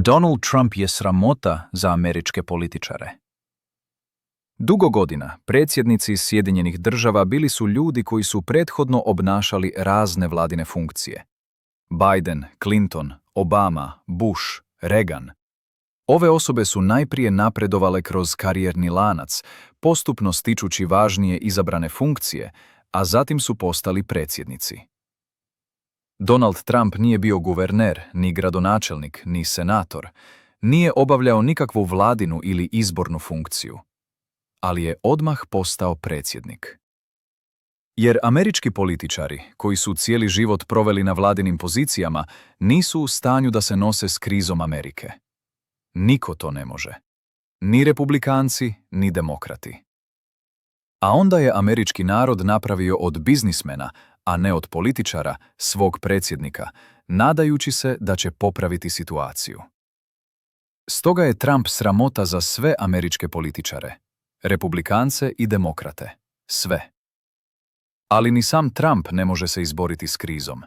Donald Trump je sramota za američke političare. Dugo godina predsjednici Sjedinjenih Država bili su ljudi koji su prethodno obnašali razne vladine funkcije. Biden, Clinton, Obama, Bush, Reagan. Ove osobe su najprije napredovale kroz karijerni lanac, postupno stičući važnije izabrane funkcije, a zatim su postali predsjednici. Donald Trump nije bio guverner, ni gradonačelnik, ni senator, nije obavljao nikakvu vladinu ili izbornu funkciju, ali je odmah postao predsjednik. Jer američki političari, koji su cijeli život proveli na vladinim pozicijama, nisu u stanju da se nose s krizom Amerike. Niko to ne može. Ni republikanci, ni demokrati. A onda je američki narod napravio od biznismena, a ne od političara, svog predsjednika, nadajući se da će popraviti situaciju. Stoga je Trump sramota za sve američke političare, republikance i demokrate, sve. Ali ni sam Trump ne može se izboriti s krizom.